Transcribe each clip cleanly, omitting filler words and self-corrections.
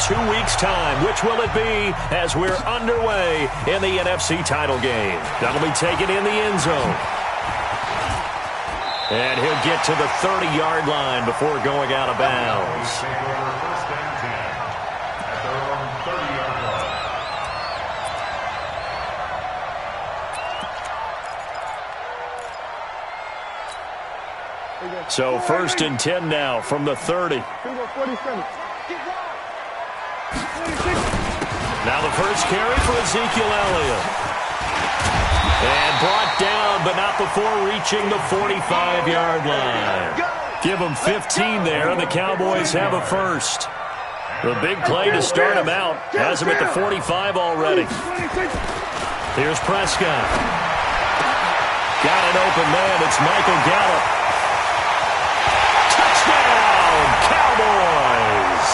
2 weeks' time. Which will it be as we're underway in the NFC title game? That'll be taken in the end zone. And he'll get to the 30-yard line before going out of bounds. So 1st and 10 now from the 30. Now the first carry for Ezekiel Elliott. And brought down, but not before reaching the 45-yard line. Give them 15 there, and the Cowboys have a first. The big play to start him out. Has him at the 45 already. Here's Prescott. Got an open man. It's Michael Gallup. Touchdown, Cowboys!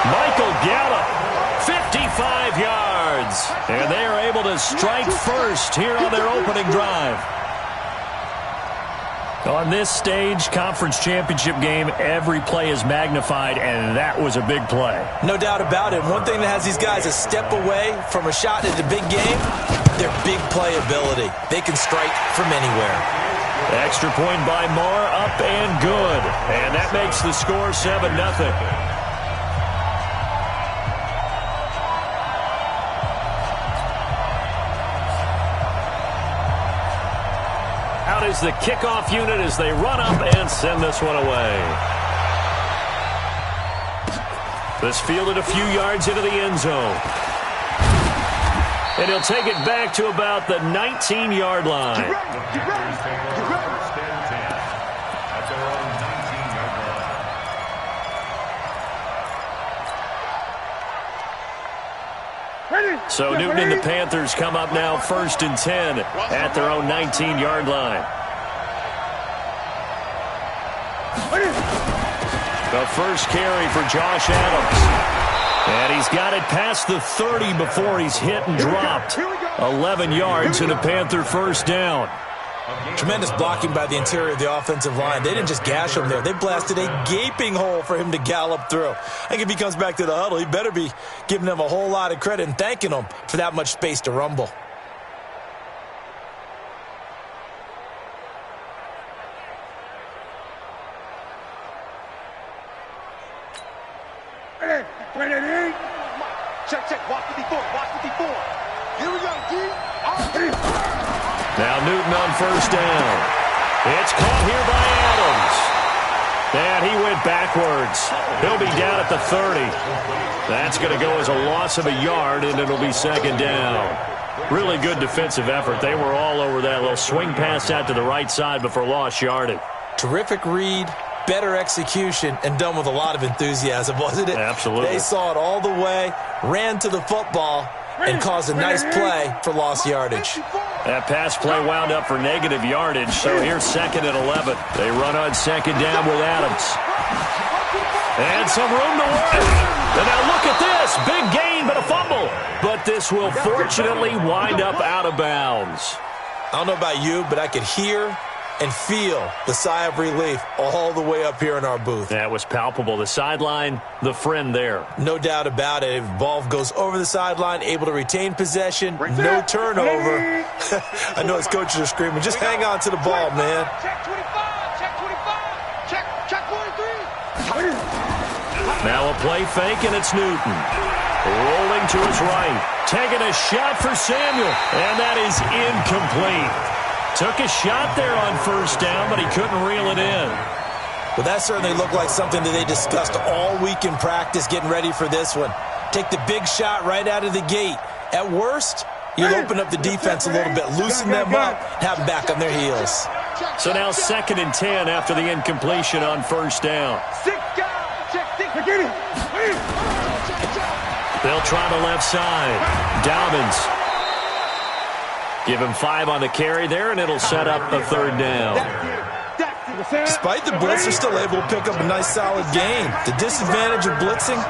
Michael Gallup, 55 yards. And they are able to strike first here on their opening drive. On this stage, conference championship game, every play is magnified, and that was a big play. No doubt about it. One thing that has these guys a step away from a shot at the big game, their big play ability. They can strike from anywhere. Extra point by Moore, up and good. And that makes the score 7-0. Out is the kickoff unit as they run up and send this one away. This fielded a few yards into the end zone. And he'll take it back to about the 19-yard line. So Newton and the Panthers come up now 1st and 10 at their own 19-yard line. The first carry for Josh Adams. And he's got it past the 30 before he's hit and dropped. 11 yards and a Panther first down. Tremendous blocking by the interior of the offensive line. They didn't just gash him there. They blasted a gaping hole for him to gallop through. I think if he comes back to the huddle, he better be giving them a whole lot of credit and thanking them for that much space to rumble. Check. Watch 54. Here we go, D. Now Newton on first down. It's caught here by Adams. And he went backwards. He'll be down at the 30. That's going to go as a loss of a yard, and it'll be 2nd down. Really good defensive effort. They were all over that little swing pass out to the right side before lost yardage. Terrific read, better execution, and done with a lot of enthusiasm, wasn't it? Absolutely. They saw it all the way, ran to the football, and caused a nice play for lost yardage. That pass play wound up for negative yardage, so here's 2nd and 11. They run on 2nd down with Adams. And some room to work. And now look at this. Big gain, but a fumble. But this will fortunately wind up out of bounds. I don't know about you, but I could hear and feel the sigh of relief all the way up here in our booth. That was palpable. The sideline, the friend there. No doubt about it. If the ball goes over the sideline, able to retain possession, no turnover. I know his coaches are screaming, just hang on to the ball, man. Check 25. Check 43. Now a play fake, and it's Newton. Rolling to his right. Taking a shot for Samuel. And that is incomplete. Took a shot there on first down, but he couldn't reel it in. Well, that certainly looked like something that they discussed all week in practice getting ready for this one. Take the big shot right out of the gate. At worst, you'll open up the defense a little bit, loosen them up, have them back on their heels. So now 2nd and 10 after the incompletion on first down. They'll try the left side. Dobbins. Give him 5 on the carry there, and it'll set up a 3rd down. Despite the blitz, they're still able to pick up a nice, solid gain. The disadvantage of blitzing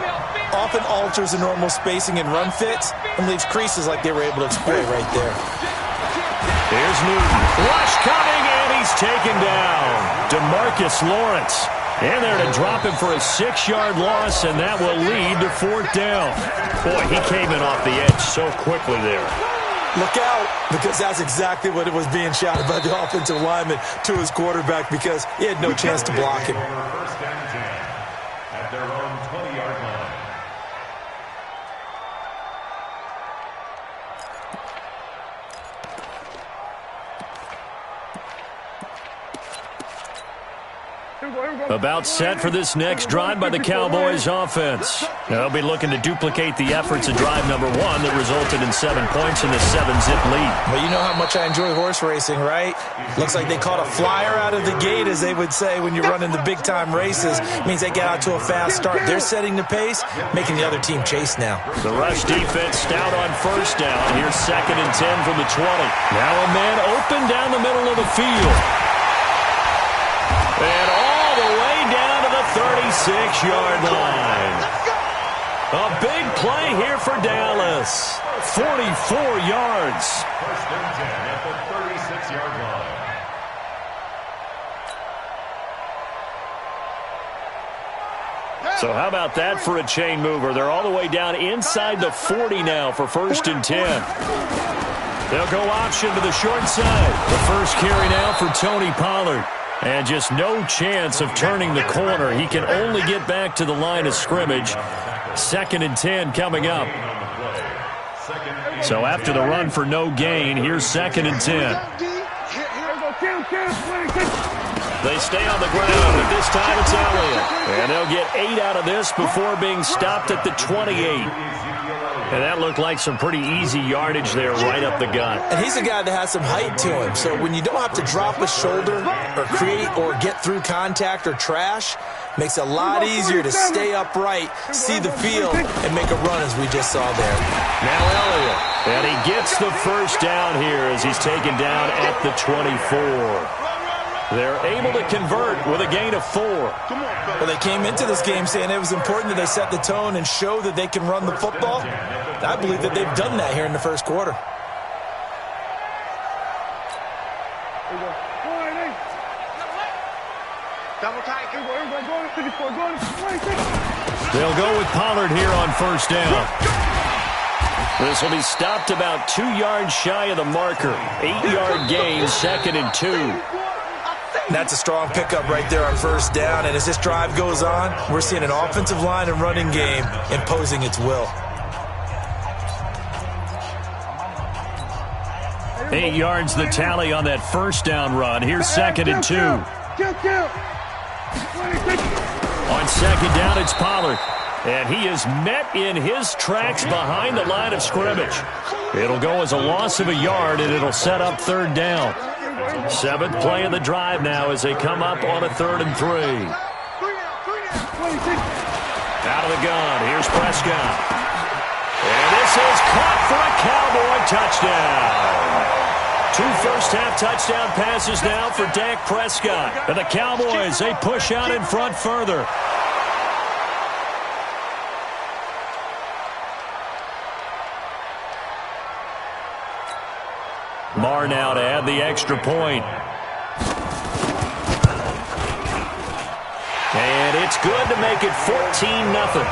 often alters the normal spacing and run fits and leaves creases like they were able to exploit right there. Here's Newton. Rush coming, and he's taken down. DeMarcus Lawrence. And they're to drop him for a 6-yard loss, and that will lead to 4th down. Boy, he came in off the edge so quickly there. Look out, because that's exactly what it was being shouted by the offensive lineman to his quarterback, because he had no chance to block him. First down and 10 at their own 20-yard line. About set for this next drive by the Cowboys offense. They'll be looking to duplicate the efforts of drive number 1 that resulted in 7 points in the 7-zip lead. Well, you know how much I enjoy horse racing, right? Looks like they caught a flyer out of the gate, as they would say when you're running the big-time races. It means they get out to a fast start. They're setting the pace, making the other team chase now. The rush defense stout on 1st down. Here's 2nd and 10 from the 20. Now a man open down the middle of the field. And all the way down to the 36-yard line. A big play here for Dallas. 44 yards. First and 10 at the 36-yard line. So how about that for a chain mover? They're all the way down inside the 40 now for 1st and 10. They'll go option to the short side. The first carry now for Tony Pollard. And just no chance of turning the corner. He can only get back to the line of scrimmage. 2nd and 10 coming up. So after the run for no gain, here's 2nd and 10. They stay on the ground, but this time it's Elliott. And they'll get 8 out of this before being stopped at the 28. And that looked like some pretty easy yardage there right up the gut. And he's a guy that has some height to him. So when you don't have to drop a shoulder or create or get through contact or trash, makes it a lot easier to stay upright, see the field, and make a run as we just saw there. Now Elliott. And he gets the first down here as he's taken down at the 24. They're able to convert with a gain of 4. Well, they came into this game saying it was important that they set the tone and show that they can run the football. I believe that they've done that here in the first quarter. They'll go with Pollard here on 1st down. This will be stopped about 2 yards shy of the marker. 8-yard gain, 2nd and 2. That's a strong pickup right there on 1st down. And as this drive goes on, we're seeing an offensive line and running game imposing its will. 8 yards the tally on that 1st down run. Here's 2nd and 2. On 2nd down, it's Pollard. And he is met in his tracks behind the line of scrimmage. It'll go as a loss of a yard, and it'll set up 3rd down. 7th play of the drive now as they come up on a 3rd and 3. Out of the gun, here's Prescott. And this is caught for a Cowboy touchdown. 2 first-half touchdown passes now for Dak Prescott. And the Cowboys, they push out in front further. Marr now to add the extra point. And it's good to make it 14-0.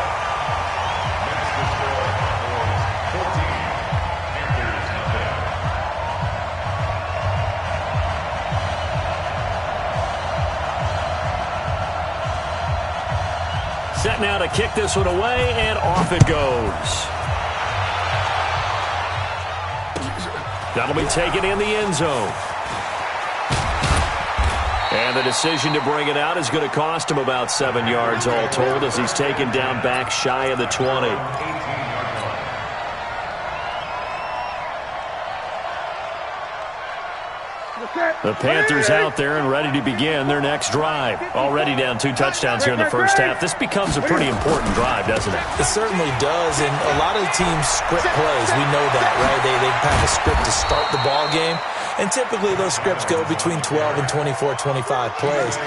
Set now to kick this one away, and off it goes. That'll be taken in the end zone. And the decision to bring it out is going to cost him about 7 yards all told as he's taken down back shy of the 20. The Panthers out there and ready to begin their next drive. Already down 2 touchdowns here in the first half. This becomes a pretty important drive, doesn't it? It certainly does, and a lot of the teams script plays. We know that, right? They have a script to start the ball game, and typically those scripts go between 12 and 24, 25 plays.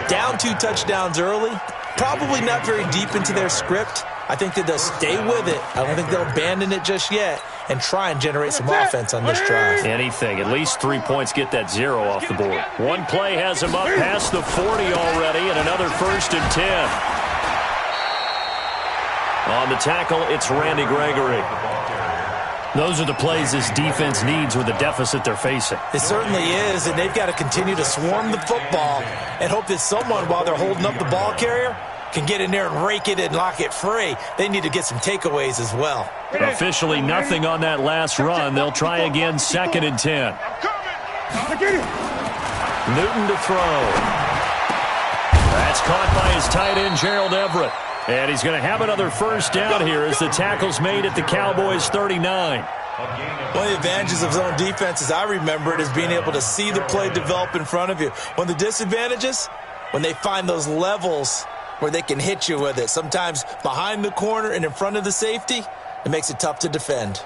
Down 2 touchdowns early, probably not very deep into their script. I think that they'll stay with it. I don't think they'll abandon it just yet and try and generate some offense on this drive. Anything. At least 3 points get that 0 off the board. One play has him up past the 40 already, and another 1st and 10. On the tackle, it's Randy Gregory. Those are the plays this defense needs with the deficit they're facing. It certainly is, and they've got to continue to swarm the football and hope that someone, while they're holding up the ball carrier, can get in there and rake it and lock it free. They need to get some takeaways as well. Officially nothing on that last run. They'll try again, 2nd and 10. Newton to throw. That's caught by his tight end, Gerald Everett. And he's going to have another 1st down here as the tackle's made at the Cowboys' 39. One of the advantages of zone defense, as I remember it, is being able to see the play develop in front of you. One of the disadvantages, when they find those levels where they can hit you with it, sometimes behind the corner and in front of the safety, it makes it tough to defend.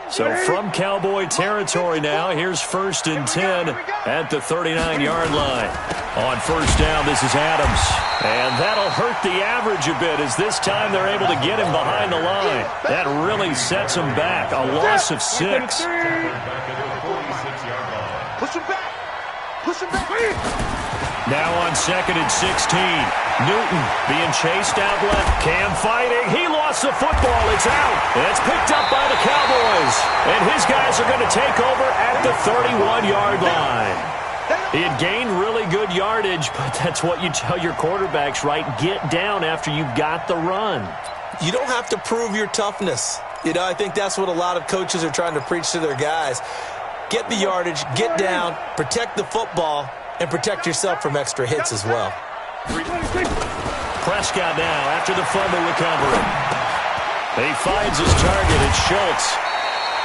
So from Cowboy territory now, here's 1st and 10 at the 39-yard line. On 1st down, this is Adams. And that'll hurt the average a bit as this time they're able to get him behind the line. That really sets him back. A loss of 6. Push him back. Push him back. Now on 2nd and 16. Newton being chased out left. Cam fighting. He lost the football. It's out. And it's picked up by the Cowboys. And his guys are going to take over at the 31-yard line. He had gained really good yardage, but that's what you tell your quarterbacks, right? Get down after you've got the run. You don't have to prove your toughness. You know, I think that's what a lot of coaches are trying to preach to their guys. Get the yardage, get down, protect the football, and protect yourself from extra hits as well. Prescott now after the fumble recovery. He finds his target. It's Schultz.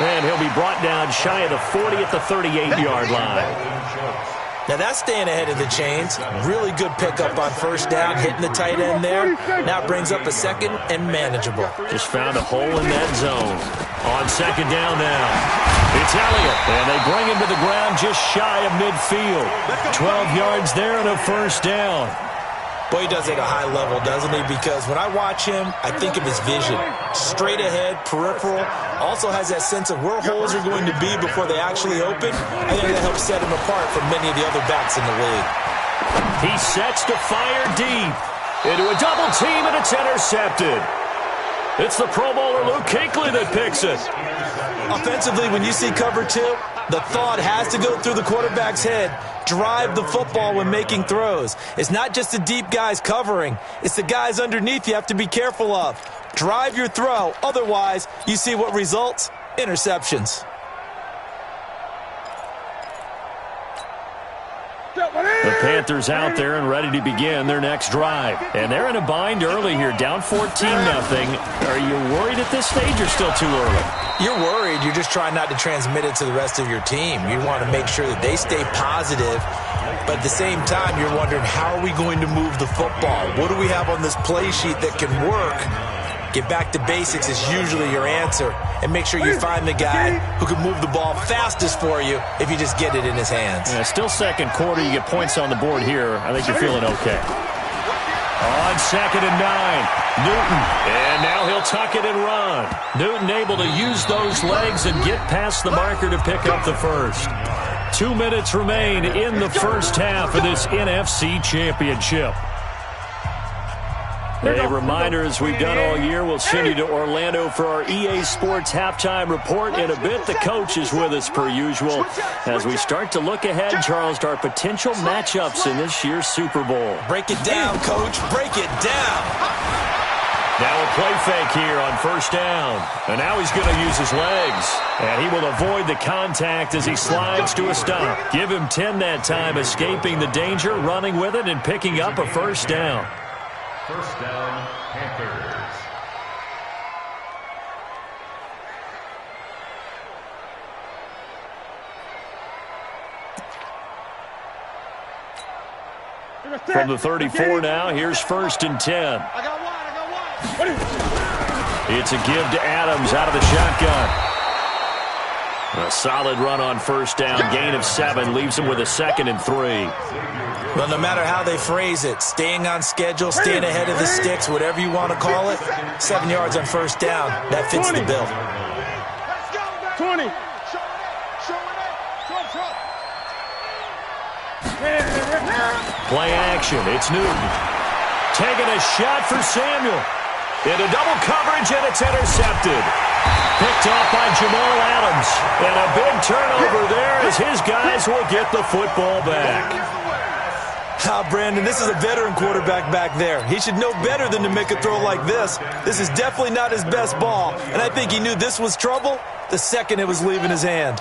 And he'll be brought down shy of the 40 at the 38-yard line. Now that's staying ahead of the chains. Really good pickup on 1st down, hitting the tight end there. Now brings up a 2nd and manageable. Just found a hole in that zone. On 2nd down now. It's Elliott, and they bring him to the ground just shy of midfield. 12 yards there and a 1st down. Boy, he does it at a high level, doesn't he? Because when I watch him, I think of his vision. Straight ahead, peripheral. Also has that sense of where holes are going to be before they actually open. I think that helps set him apart from many of the other backs in the league. He sets to fire deep into a double team, and it's intercepted. It's the Pro Bowler Luke Kuechly that picks it. Offensively, when you see cover 2, the thought has to go through the quarterback's head. Drive the football when making throws. It's not just the deep guys covering. It's the guys underneath you have to be careful of. Drive your throw. Otherwise, you see what results? Interceptions. The Panthers out there and ready to begin their next drive. And they're in a bind early here, down 14-0. Are you worried at this stage or still too early? You're worried. You're just trying not to transmit it to the rest of your team. You want to make sure that they stay positive. But at the same time, you're wondering, how are we going to move the football? What do we have on this play sheet that can work? Get back to basics is usually your answer. And make sure you find the guy who can move the ball fastest for you if you just get it in his hands. Yeah, still 2nd quarter. You get points on the board here. I think you're feeling okay. On 2nd and 9, Newton. And now he'll tuck it and run. Newton able to use those legs and get past the marker to pick up the 1st. 2 minutes remain in the 1st half of this NFC Championship. A reminder, as we've done all year, we'll send you to Orlando for our EA Sports halftime report in a bit. The coach is with us per usual as we start to look ahead, Charles, to our potential matchups in this year's Super Bowl. Break it down, Coach. Break it down. Now a play fake here on 1st down. And now he's going to use his legs. And he will avoid the contact as he slides to a stop. Give him 10 that time, escaping the danger, running with it, and picking up a 1st down. 1st down, Panthers. From the 34 now, here's 1st and 10. I got one. It's a give to Adams out of the shotgun. A solid run on first down. Gain of 7 leaves him with a 2nd and 3. Well, no matter how they phrase it, staying on schedule, staying ahead of the sticks, whatever you want to call it, 7 yards on first down, that fits the bill. 20. Play action. It's Newton. Taking a shot for Samuel. Into double coverage, and it's intercepted. Picked off by Jamal Adams. And a big turnover there as his guys will get the football back. Brandon, this is a veteran quarterback back there. He should know better than to make a throw like this. This is definitely not his best ball, and I think he knew this was trouble the second it was leaving his hand.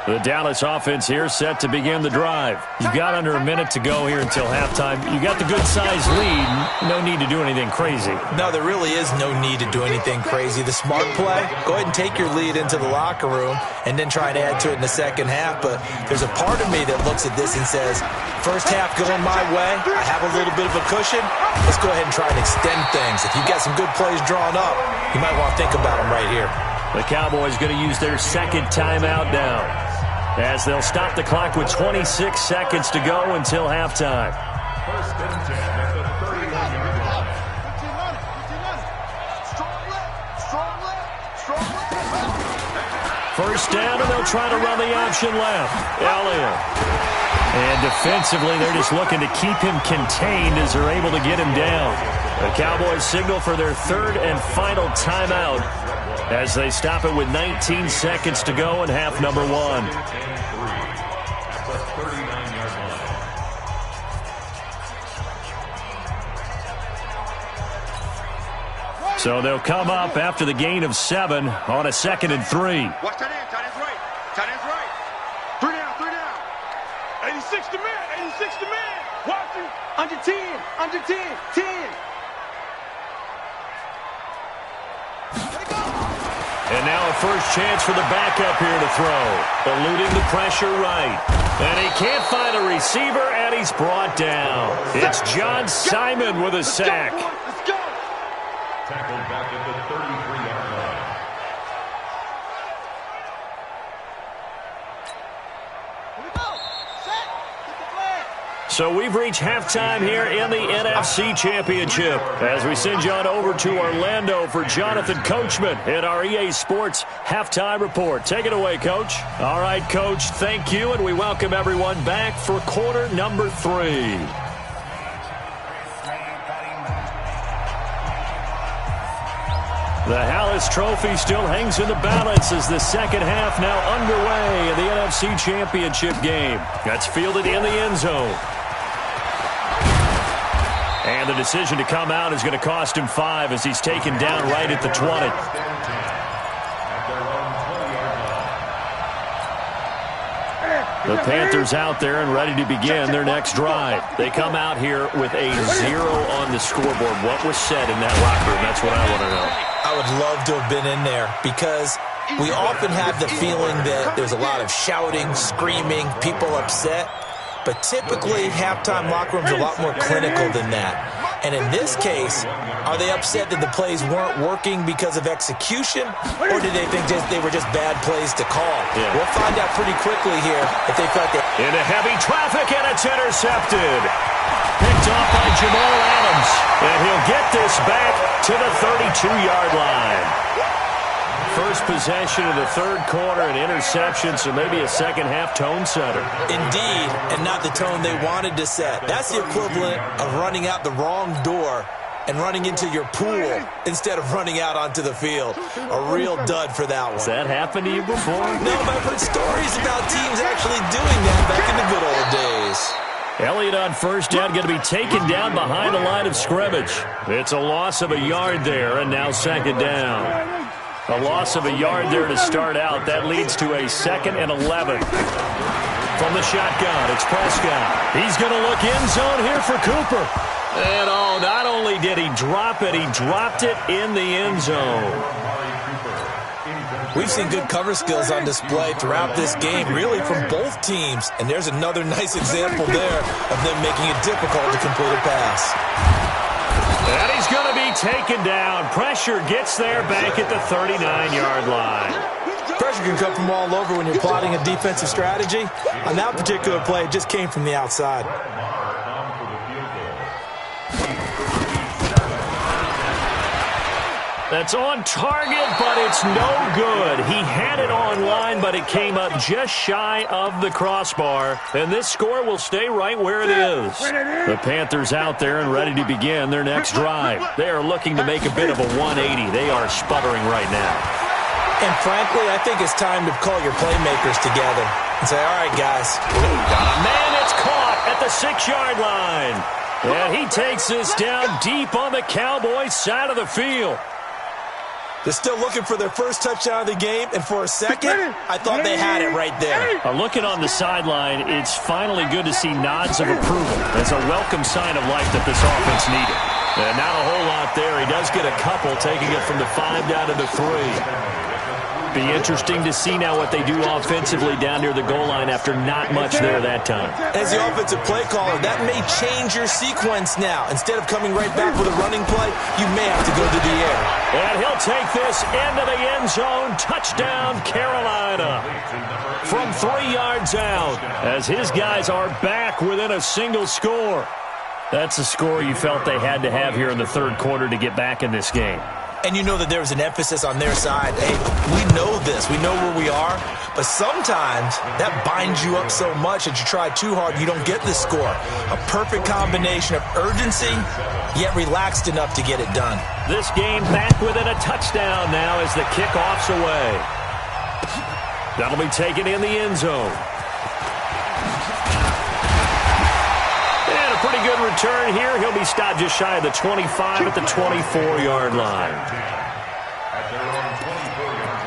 The Dallas offense here set to begin the drive. You've got under a minute to go here until halftime. You got the good-sized lead. No need to do anything crazy. No, there really is no need to do anything crazy. The smart play, go ahead and take your lead into the locker room and then try and add to it in the second half. But there's a part of me that looks at this and says, first half going my way, I have a little bit of a cushion. Let's go ahead and try and extend things. If you've got some good plays drawn up, you might want to think about them right here. The Cowboys going to use their second timeout now, as they'll stop the clock with 26 seconds to go until halftime. First and 10 at the 31-yard line. First down, and they'll try to run the option left. Elliott. And defensively, they're just looking to keep him contained as they're able to get him down. The Cowboys signal for their third and final timeout as they stop it with 19 seconds to go in half number 1. So they'll come up after the gain of 7 on a 2nd and 3. Watch tight end. Tight end's right. Tight end's right. 3 down. 3 down. 86 to man. 86 to man. Watch him. Under 10. Under 10. 10. And now a first chance for the backup here to throw. Eluding the pressure right. And he can't find a receiver, and he's brought down. It's John Simon with a sack. Let's go. Tackled back at the 33-yard line. Here we go. Set. Get the flag. So we've reached halftime here in the NFC Championship as we send you on over to Orlando for Jonathan Coachman in our EA Sports Halftime Report. Take it away, Coach. All right, Coach, thank you, and we welcome everyone back for quarter number 3. The Hallis Trophy still hangs in the balance as the second half now underway in the NFC Championship game. That's fielded in the end zone. And the decision to come out is going to cost him 5 as he's taken down right at the 20. The Panthers out there and ready to begin their next drive. They come out here with a 0 on the scoreboard. What was said in that locker room? That's what I want to know. I would love to have been in there because we often have the feeling that there's a lot of shouting, screaming, people upset. But typically, halftime locker rooms are a lot more clinical than that. And in this case, are they upset that the plays weren't working because of execution? Or did they think they were just bad plays to call? Yeah. We'll find out pretty quickly here if they felt that. Into heavy traffic, and it's intercepted. Picked off by Jamal Adams. And he'll get this back to the 32-yard line. First possession of the third quarter, an interception, so maybe a second-half tone setter. Indeed, and not the tone they wanted to set. That's the equivalent of running out the wrong door and running into your pool instead of running out onto the field. A real dud for that one. Has that happened to you before? No, but I've heard stories about teams actually doing that back in the good old days. Elliott on first down, going to be taken down behind the line of scrimmage. It's a loss of a yard there, and now second down. A loss of a yard there to start out. That leads to a 2nd and 11. From the shotgun, it's Prescott. He's going to look end zone here for Cooper. And not only did he drop it, he dropped it in the end zone. We've seen good cover skills on display throughout this game, really from both teams. And there's another nice example there of them making it difficult to complete a pass. And he's going to be taken down. Pressure gets there back at the 39-yard line. Pressure can come from all over when you're plotting a defensive strategy. On that particular play, it just came from the outside. That's on target, but it's no good. He had it online, but it came up just shy of the crossbar. And this score will stay right where it is. The Panthers out there and ready to begin their next drive. They are looking to make a bit of a 180. They are sputtering right now. And frankly, I think it's time to call your playmakers together and say, all right, guys. Got a man, it's caught at the 6-yard line. And he takes this down deep on the Cowboys' side of the field. They're still looking for their first touchdown of the game, and for a second, I thought they had it right there. Looking on the sideline, it's finally good to see nods of approval. That's a welcome sign of life that this offense needed. And not a whole lot there. He does get a couple, taking it from the 5 down to the 3. Be interesting to see now what they do offensively down near the goal line after not much there that time. As the offensive play caller, that may change your sequence now. Instead of coming right back with a running play, you may have to go to the air. And he'll take this into the end zone. Touchdown, Carolina. From 3 yards out, as his guys are back within a single score. That's a score you felt they had to have here in the third quarter to get back in this game. And you know that there was an emphasis on their side. Hey, we know this. We know where we are. But sometimes that binds you up so much that you try too hard, you don't get the score. A perfect combination of urgency, yet relaxed enough to get it done. This game back within a touchdown now as the kickoff's away. That'll be taken in the end zone. Pretty good return here. He'll be stopped just shy of the 25 at the 24-yard line. At their own 24-yard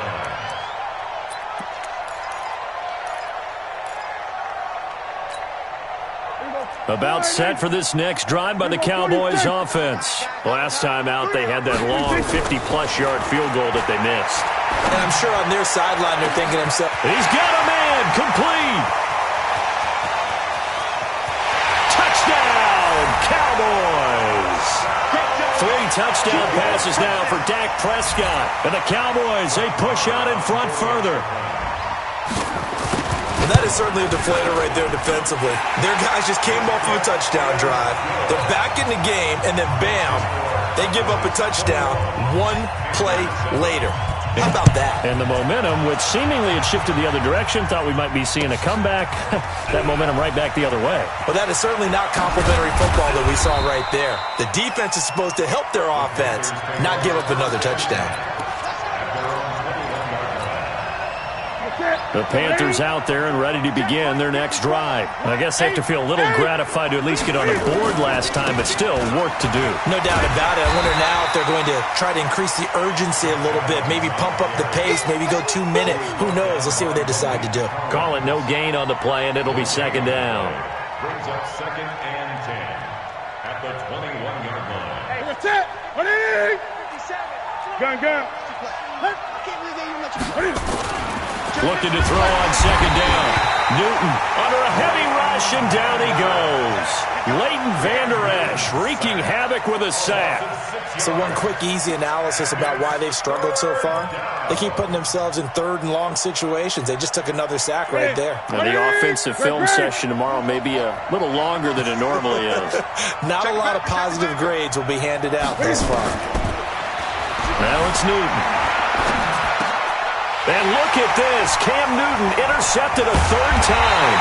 line. About set for this next drive by the Cowboys offense. Last time out, they had that long 50-plus yard field goal that they missed. And I'm sure on their sideline they're thinking to themselves, he's got a man, complete. Cowboys. 3 touchdown passes now for Dak Prescott. And the Cowboys, they push out in front further. Well, that is certainly a deflator right there defensively. Their guys just came off of a touchdown drive. They're back in the game, and then bam, they give up a touchdown 1 play later. How about that? And the momentum, which seemingly had shifted the other direction, thought we might be seeing a comeback. That momentum right back the other way. Well, that is certainly not complimentary football that we saw right there. The defense is supposed to help their offense, not give up another touchdown. The Panthers out there and ready to begin their next drive. I guess they have to feel a little gratified to at least get on the board last time, but still work to do. No doubt about it. I wonder now if they're going to try to increase the urgency a little bit, maybe pump up the pace, maybe go 2-minute. Who knows? Let's see what they decide to do. Call it no gain on the play, and it'll be second down. Brings up 2nd and 10 at the 21-yard line. Hey, what's that? What is it? 57. Gun. Looking to throw on second down. Newton under a heavy rush, and down he goes. Leighton Vander Esch wreaking havoc with a sack. So one quick, easy analysis about why they've struggled so far. They keep putting themselves in 3rd and long situations. They just took another sack right there. Now the offensive film session tomorrow may be a little longer than it normally is. Not a lot of positive grades will be handed out this far. Now it's Newton. And look at this. Cam Newton intercepted a 3rd time.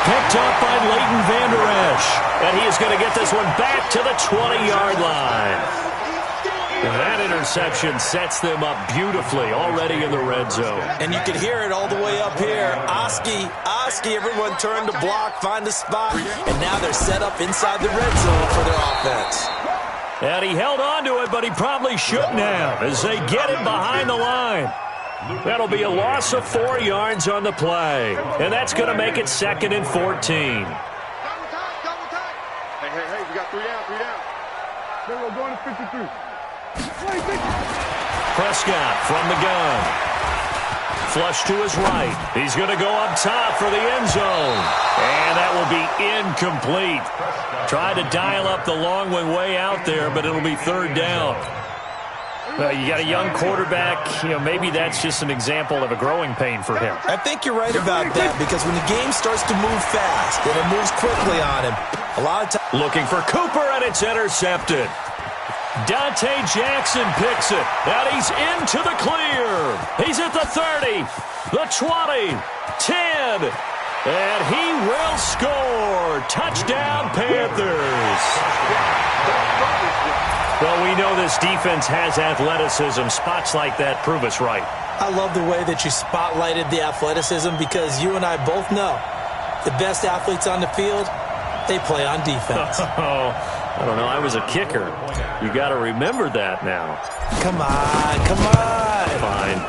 Picked up by Leighton Vander Esch. And he is going to get this one back to the 20-yard line. And that interception sets them up beautifully already in the red zone. And you can hear it all the way up here. Oski, everyone turned to block, find a spot. And now they're set up inside the red zone for their offense. And he held on to it, but he probably shouldn't have as they get him behind the line. That'll be a loss of 4 yards on the play. And that's going to make it 2nd and 14. Hey, we got 3 down. Then we're going to 53. Prescott from the gun. Flush to his right. He's going to go up top for the end zone. And that will be incomplete. Tried to dial up the long one way out there, but it'll be third down. Well, you got a young quarterback. Maybe that's just an example of a growing pain for him. I think you're right about that, because when the game starts to move fast and it moves quickly on him, a lot of times... Looking for Cooper, and it's intercepted. Dante Jackson picks it, and he's into the clear. He's at the 30, the 20, 10, and he will score. Touchdown, Panthers. Well, we know this defense has athleticism. Spots like that prove us right. I love the way that you spotlighted the athleticism, because you and I both know the best athletes on the field, they play on defense. I don't know. I was a kicker. You got to remember that now. Come on, come on. Fine.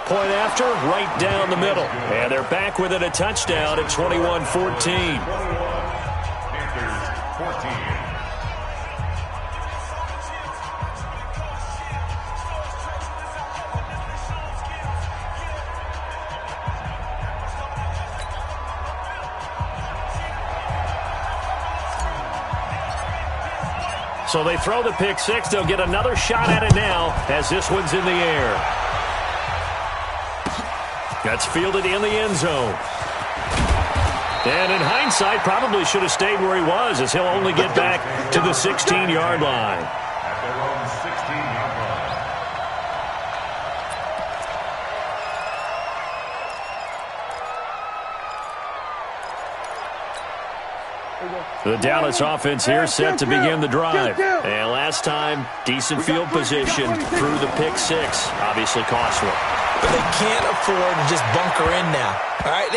Point after, right down the middle. And they're back with it, a touchdown at 21-14. Panthers 14. So they throw the pick six. They'll get another shot at it now as this one's in the air. That's fielded in the end zone. And in hindsight, probably should have stayed where he was, as he'll only get back to the 16-yard line. At their own 16-yard line. The Dallas offense here set to begin the drive. And last time, decent field position through the pick six. Obviously costly. But they can't afford to just bunker in now. All right,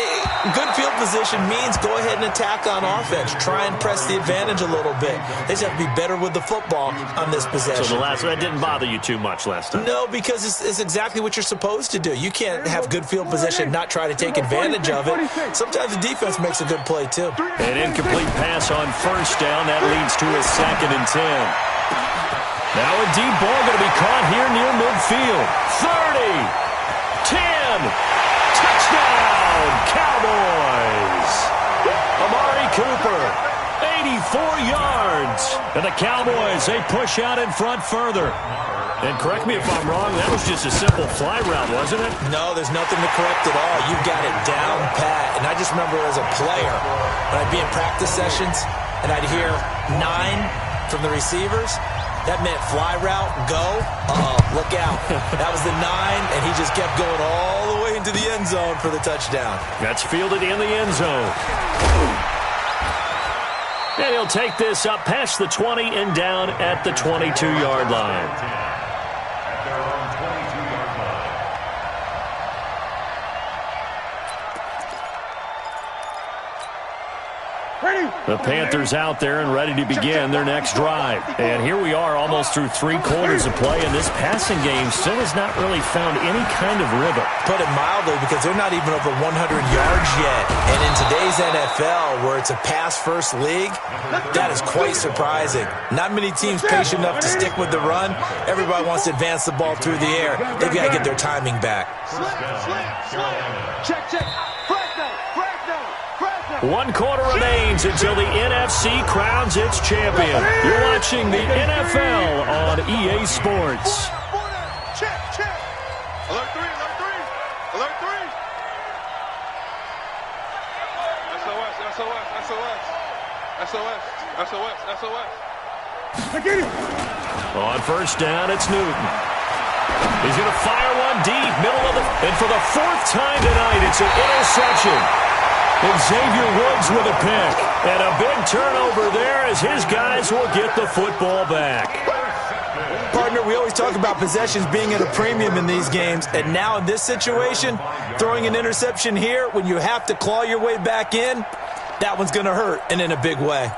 good field position means go ahead and attack on offense. Try and press the advantage a little bit. They just have to be better with the football on this possession. So that didn't bother you too much last time? No, because it's exactly what you're supposed to do. You can't have good field position and not try to take advantage of it. Sometimes the defense makes a good play, too. An incomplete pass on first down. That leads to a 2nd and 10. Now a deep ball going to be caught here near midfield. 30. 10. Touchdown, Cowboys. Amari Cooper, 84 yards. And the Cowboys, they push out in front further. And correct me if I'm wrong, that was just a simple fly route, wasn't it? No, there's nothing to correct at all. You got it down pat. And I just remember as a player, when I'd be in practice sessions and I'd hear 9 from the receivers, that meant fly route, go. Uh-oh, look out. That was the 9, and he just kept going all the way into the end zone for the touchdown. That's fielded in the end zone. And he'll take this up past the 20 and down at the 22-yard line. At their own 22-yard line. The Panthers out there and ready to begin their next drive. And here we are almost through 3 quarters of play, and this passing game still has not really found any kind of rhythm. Put it mildly, because they're not even over 100 yards yet. And in today's NFL, where it's a pass-first league, that is quite surprising. Not many teams patient enough to stick with the run. Everybody wants to advance the ball through the air. They've got to get their timing back. Check, check. 1 quarter remains until the NFC crowns its champion. You're watching the NFL on EA Sports. Check, check. Alert 3, alert 3. Alert 3. SOS, SOS, SOS. SOS, SOS, SOS. On first down, it's Newton. He's going to fire one deep, middle of the... And for the 4th time tonight, it's an interception. And Xavier Woods with a pick. And a big turnover there as his guys will get the football back. Partner, we always talk about possessions being at a premium in these games. And now in this situation, throwing an interception here when you have to claw your way back in, that one's going to hurt, and in a big way.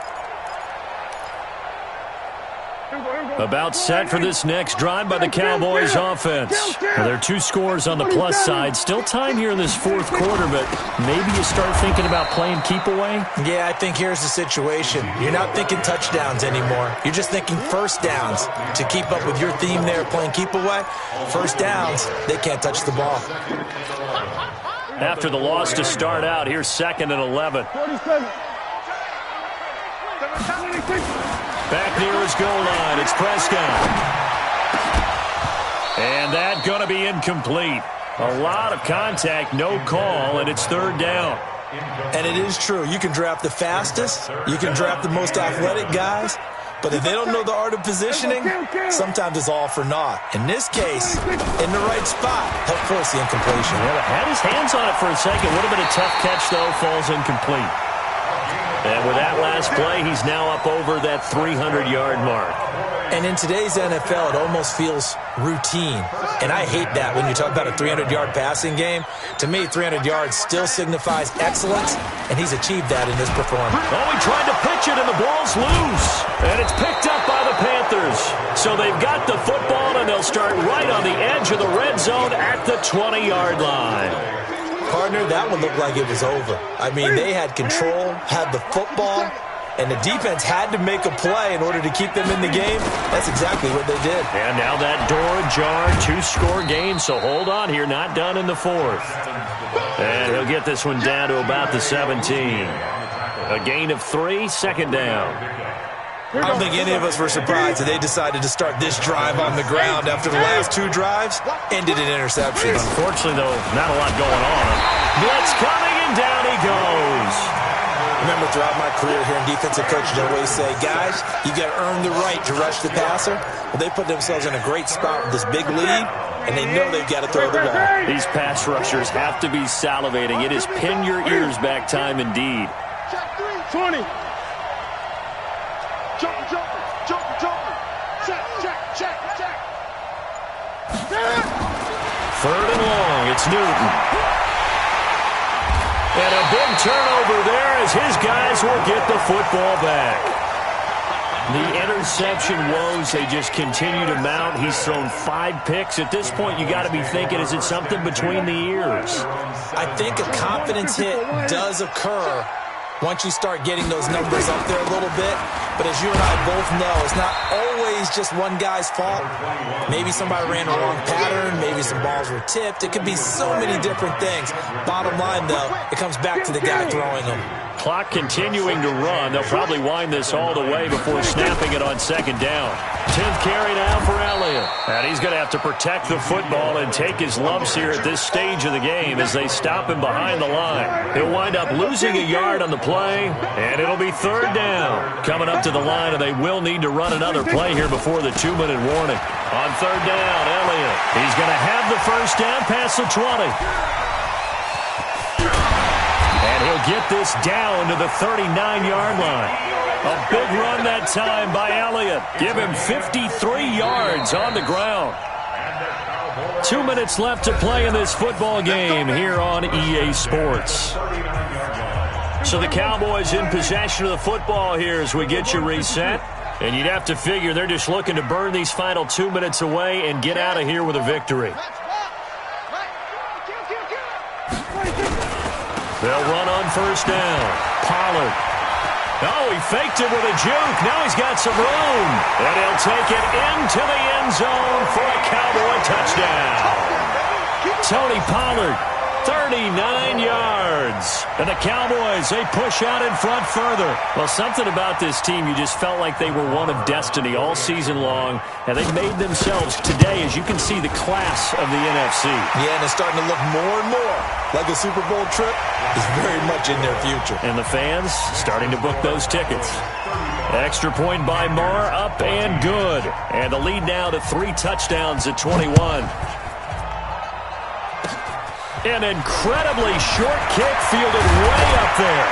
Here we go, here we go. About set for this next drive by the Cowboys offense. Well, there are 2 scores on the plus side. Still time here in this fourth quarter, but maybe you start thinking about playing keep away? Yeah, I think here's the situation. You're not thinking touchdowns anymore. You're just thinking first downs. To keep up with your theme there, playing keep away, first downs, they can't touch the ball. After the loss to start out, here's 2nd and 11. Back near his goal line, it's Prescott. And that going to be incomplete. A lot of contact, no call, and it's 3rd down. And it is true. You can draft the fastest. You can draft the most athletic guys. But if they don't know the art of positioning, sometimes it's all for naught. In this case, in the right spot, helped force the incompletion. Yeah, had his hands on it for a second. Would have been a tough catch, though. Falls incomplete. And with that last play, he's now up over that 300-yard mark. And in today's NFL, it almost feels routine. And I hate that when you talk about a 300-yard passing game. To me, 300 yards still signifies excellence, and he's achieved that in this performance. Oh, he tried to pitch it, and the ball's loose. And it's picked up by the Panthers. So they've got the football, and they'll start right on the edge of the red zone at the 20-yard line. Partner, that one looked like it was over. I mean, they had control, had the football, and the defense had to make a play in order to keep them in the game. That's exactly what they did. And now that door ajar, 2-score game, so hold on here, not done in the 4th. And he'll get this one down to about the 17. A gain of 3, 2nd down. I don't think any of us were surprised that they decided to start this drive on the ground after the last 2 drives ended in interceptions. Unfortunately, though, not a lot going on. Blitz coming, and down he goes. Remember, throughout my career here in defensive coaching, I always say, guys, you got to earn the right to rush the passer. Well, they put themselves in a great spot with this big lead, and they know they've got to throw the ball. These pass rushers have to be salivating. It is pin your ears back time indeed. 20. Jumper, jumper, jumper, jumper. Check, check, check, check. 3rd and long, it's Newton. And a big turnover there as his guys will get the football back. The interception woes, they just continue to mount. He's thrown 5 picks. At this point, you got to be thinking, is it something between the ears? I think a confidence hit does occur once you start getting those numbers up there a little bit. But as you and I both know, it's not always just one guy's fault. Maybe somebody ran a wrong pattern. Maybe some balls were tipped. It could be so many different things. Bottom line, though, it comes back to the guy throwing them. Clock continuing to run. They'll probably wind this all the way before snapping it on 2nd down. 10th carry now for Elliott. And he's going to have to protect the football and take his lumps here at this stage of the game as they stop him behind the line. He'll wind up losing a yard on the play, and it'll be 3rd down. Coming up to the line, and they will need to run another play here before the 2-minute warning. On 3rd down, Elliott. He's going to have the first down past the 20. And he'll get this down to the 39-yard line. A big run that time by Elliott. Give him 53 yards on the ground. 2 minutes left to play in this football game here on EA Sports. So the Cowboys in possession of the football here as we get you reset. And you'd have to figure they're just looking to burn these final 2 minutes away and get out of here with a victory. They'll run on 1st down. Pollard. Oh, he faked it with a juke. Now he's got some room. And he'll take it into the end zone for a Cowboy touchdown. Tony Pollard, 39 yards. And the Cowboys, they push out in front further. Well, something about this team, you just felt like they were one of destiny all season long. And they made themselves today, as you can see, the class of the NFC. Yeah, and it's starting to look more and more like a Super Bowl trip is very much in their future. And the fans starting to book those tickets. Extra point by Marr, up and good. And the lead now to 3 touchdowns at 21. An incredibly short kick fielded way up there.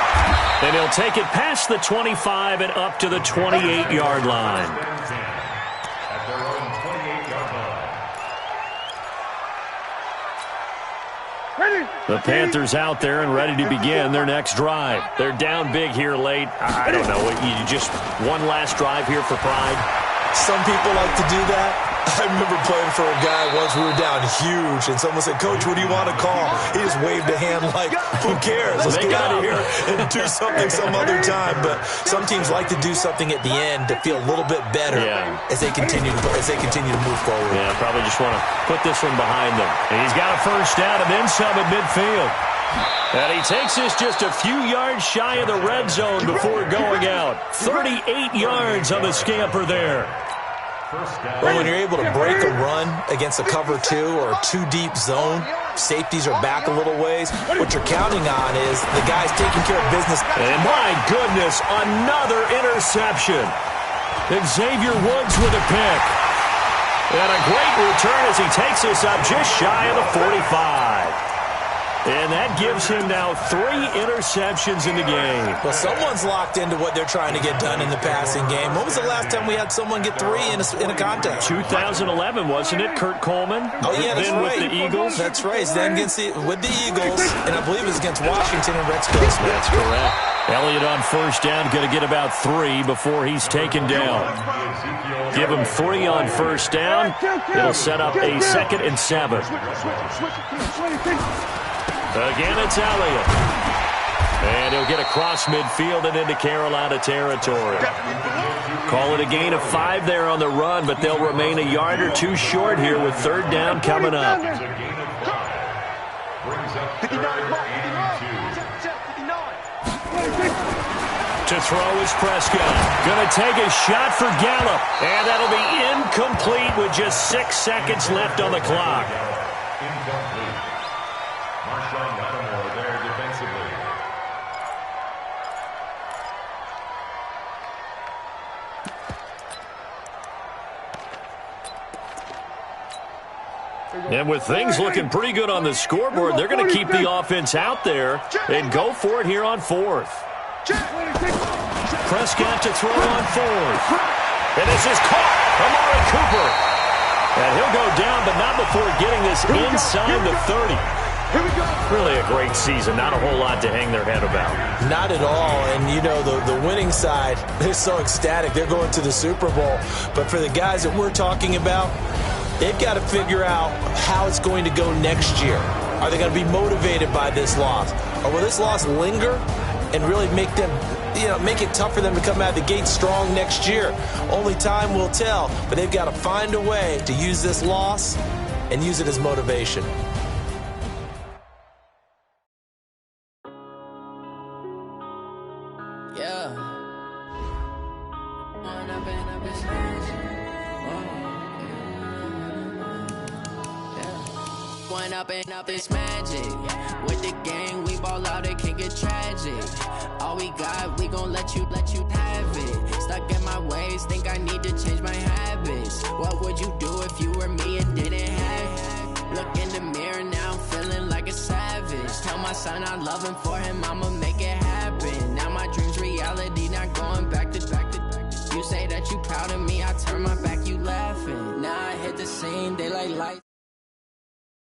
And he'll take it past the 25 and up to the 28-yard line. The Panthers out there and ready to begin their next drive. They're down big here late. I don't know. You just one last drive here for pride. Some people like to do that. I remember playing for a guy once. We were down huge, and someone said, "Coach, what do you want to call?" He just waved a hand like, "Who cares? Let's get out of here and do something some other time." But some teams like to do something at the end to feel a little bit better as they continue to move forward. Yeah, probably just want to put this one behind them. And he's got a first down and then some at midfield. And he takes this just a few yards shy of the red zone before going out. 38 yards on the scamper there. Well, when you're able to break a run against a cover 2 or a 2-deep zone, safeties are back a little ways. What you're counting on is the guy's taking care of business. And my goodness, another interception. Xavier Woods with a pick. And a great return as he takes this up just shy of the 45. And that gives him now 3 interceptions in the game. Well, someone's locked into what they're trying to get done in the passing game. When was the last time we had someone get 3 in a contest? 2011, wasn't it? Kurt Coleman? Oh, yeah, that's then right. with the Eagles? That's right. Then with the Eagles, and I believe it was against Washington and Rex Grossman. That's correct. Elliott on first down, going to get about 3 before he's taken down. Give him 3 on first down. It'll set up a 2nd and 7. Again, it's Elliott. And he'll get across midfield and into Carolina territory. Call it a gain of 5 there on the run, but they'll remain a yard or 2 short here with 3rd down coming up. To throw is Prescott. Going to take a shot for Gallup. And that'll be incomplete with just 6 seconds left on the clock. And with things looking pretty good on the scoreboard, they're going to keep the offense out there and go for it here on 4th. Prescott to throw on 4th. And this is caught. Amari Cooper. And he'll go down, but not before getting this inside the 30. Really a great season. Not a whole lot to hang their head about. Not at all. And, you know, the winning side, they're so ecstatic. They're going to the Super Bowl. But for the guys that we're talking about, they've got to figure out how it's going to go next year. Are they going to be motivated by this loss? Or will this loss linger and really make them, make it tough for them to come out of the gate strong next year? Only time will tell. But they've got to find a way to use this loss and use it as motivation. Up this magic with the game, we ball out, it can get tragic. All we got, we gon' let you have it. Stuck in my ways, think I need to change my habits. What would you do if you were me and didn't have it? Look in the mirror now, I'm feeling like a savage. Tell my son I love him, for him I'ma make it happen.